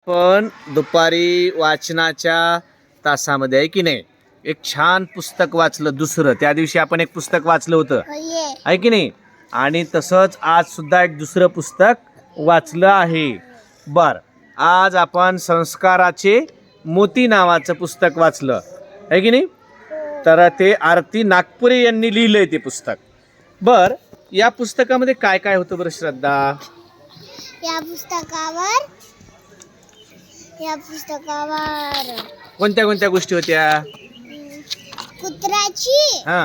पण दुपारी वाचनाच्या तासामध्ये आहे की नाही एक छान पुस्तक वाचलं. दुसरं त्या दिवशी आपण एक पुस्तक वाचलं होतं आहे की नाही. आणि तसंच आज सुद्धा एक दुसरं पुस्तक वाचलं आहे. बर, आज आपण संस्काराचे मोती नावाचं पुस्तक वाचलं आहे की नाही. तर ते आरती नागपुरे यांनी लिहिलंय ते पुस्तक. बर, या पुस्तकामध्ये काय काय होतं बरं श्रद्धा? या पुस्तकावर कोणत्या कोणत्या गोष्टी होत्या? कुत्र्याची हा,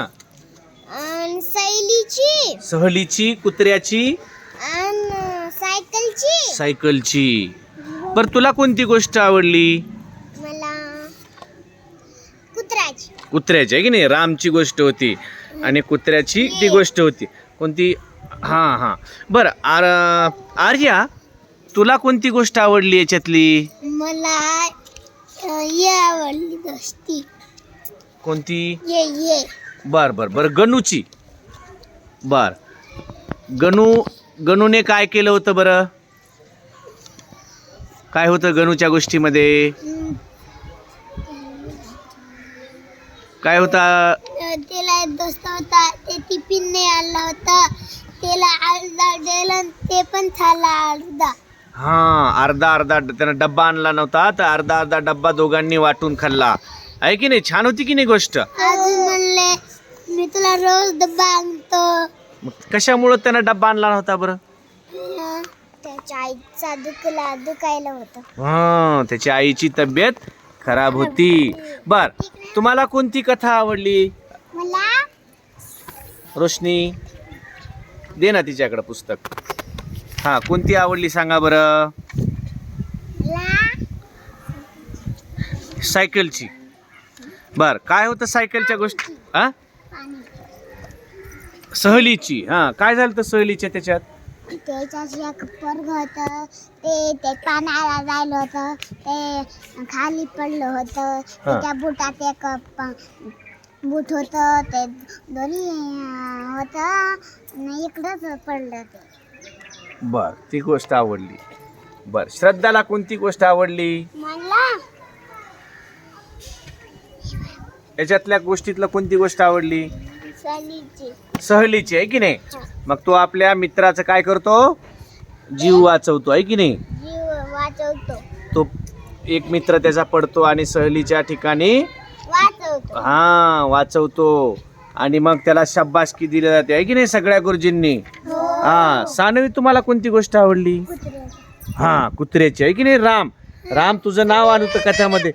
आणि सैलीची सहलीची, कुत्र्याची, आणि सायकलची. बर, तुला कोणती गोष्ट आवडली? मला कुत्र्याची आहे की नाही. रामची गोष्ट होती आणि कुत्र्याची ती गोष्ट होती. कोणती? हा हा. बर, आर्या तुला कोणती गोष्ट आवडली याच्यातली? मला ये आवडली दोस्ती. कोणती? ये बर बर बर, गणूची. बर, गणूने काय केलं होतं बरं? काय होतं गणूच्या गोष्टीमध्ये? काय होता? त्याला एक दोस्त होता, ते टिफिन नाही आणला होता, त्याला अर्धा दिला, ते पण खाल्ला अर्धा. हा, अर्धा अर्धा त्यानं डब्बा आणला नव्हता तर अर्धा अर्धा डब्बा दोघांनी वाटून खाल्ला आहे की नाही. छान होती की नाही गोष्ट? अजून म्हणले मी तुला रोज डब्बा आणतो. मग कशामुळं त्यानं डब्बा आणला नव्हता बरं? त्याच्या आईचा दुखायला होता. हा, त्याच्या आईची तब्येत खराब होती. बर, तुम्हाला कोणती कथा आवडली? मला रोशनी दे ना तिच्याकडे पुस्तक. हा, कोणती आवडली सांगा बरं? सायकलची. बर, काय होतं सायकलच्या गोष्टी? हा, सहलीची. हा, काय झालं तर सहलीच्या त्याच्यात? त्याच्याशी एक पोरग होतं, ते पाण्याला जायला होतं, ते खाली पडलं होतं. त्याच्या बुटात एक बूट होतं, ते दोन्ही होतं, इकडंच पडलं ते. बर, ती गोष्ट आवडली. बर, श्रद्धाला कोणती गोष्ट आवडली? मला याच्यातल्या गोष्टीतलं कोणती गोष्ट आवडली? सहलीची आहे की नाही. मग तो आपल्या मित्राचं काय करतो? जीव वाचवतो आहे की नाही. जीव वाचवतो. तो एक मित्र त्याचा पडतो आणि सहलीच्या ठिकाणी वाचवतो आणि मग त्याला शाबासकी दिली जाते आहे की नाही सगळ्या गुरुजींनी. हा, सानवी तुम्हाला कोणती गोष्ट आवडली? हा, कुत्र्याची आहे की नाही. राम तुझं नाव आलं होतं कथामध्ये.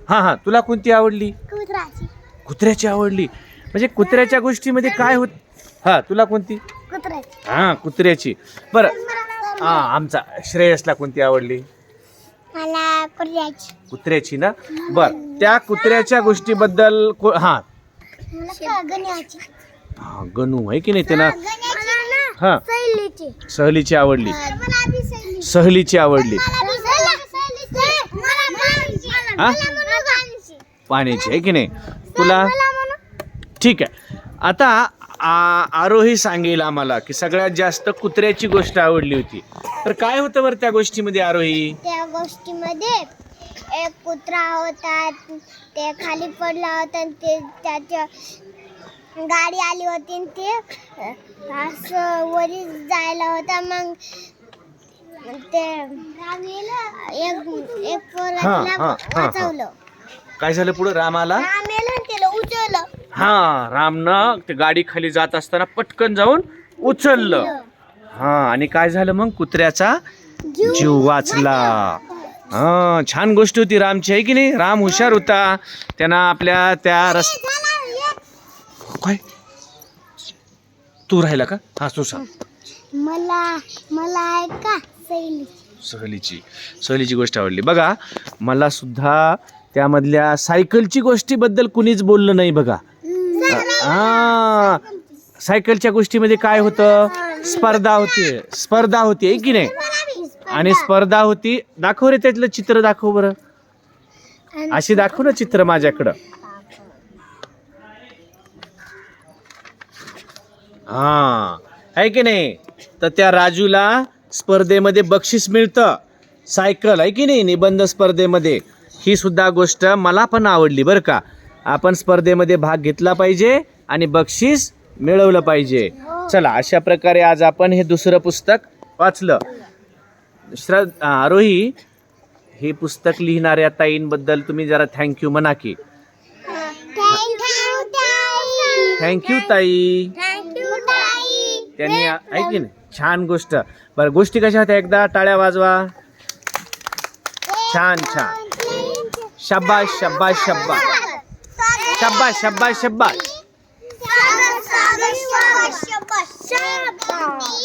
हा हा, तुला कोणती आवडली? कुत्र्याची आवडली. म्हणजे कुत्र्याच्या गोष्टीमध्ये काय होत? हा, तुला कोणती? हा, कुत्र्याची. बरं, हा, आमचा श्रेयसला कोणती आवडली? मला कुत्र्याची ना. बर, त्या कुत्र्याच्या गोष्टीबद्दल हा, गणू आहे की नाही. त्यांना हा, सहलीची आवडली. सहलीची आवडली. हा, पाण्याची आहे की नाही. तुला ठीक आहे. आता आरोही सांगेल आम्हाला की सगळ्यात जास्त कुत्र्याची गोष्ट आवडली होती. तर काय होतं बरं त्या गोष्टीमध्ये आरोही? त्या गोष्टीमध्ये एक कुत्रा होता, ते खाली पडला होता, ते त्याच्या गाडी आली होती आणि ते असं वरी जायला होता. मग ते एक पोराला वाचवलं. काय झालं पुढे? रामाला त्याला उचललं. हा, रामनं ते गाडी खाली जात असताना पटकन जाऊन उचललं. हा, आणि काय झालं मग? कुत्र्याचा जीव वाचला. हा, छान गोष्ट होती रामची आहे की नाही. राम हुशार होता. त्यांना आपल्या त्या काय तू राहिला का? हा, तू सांग. मला ऐका सहलीची गोष्ट आवडली. बघा, मला सुद्धा त्यामधल्या सायकलची गोष्टीबद्दल कुणीच बोललं नाही बघा. हा, सायकलच्या गोष्टीमध्ये काय होतं? स्पर्धा होती आहे की नाही. आणि स्पर्धा होती. दाखव रे त्यातलं चित्र, दाखव बरं. अशी दाखव ना चित्र माझ्याकडं. हा, आहे की नाही. तर त्या राजूला स्पर्धेमध्ये बक्षीस मिळतं सायकल आहे की नाही निबंध स्पर्धेमध्ये. ही सुद्धा गोष्ट मला पण आवडली बरं का. आपण स्पर्धेमध्ये भाग घेतला पाहिजे आणि बक्षीस मिळवलं पाहिजे. चला, अशा प्रकारे आज आपण हे दुसरं पुस्तक वाचलं. आरोही, हे पुस्तक लिहिणाऱ्या ताईंबद्दल तुम्ही जरा थँक्यू म्हणा की. थँक्यू ताई. त्यांनी ऐकी ना छान गोष्ट. बरं, गोष्टी कशा होत्या एकदा टाळ्या वाजवा. छान छान. शाबाश शाबाश शाबाश शाबाश शाबाश शाबाश.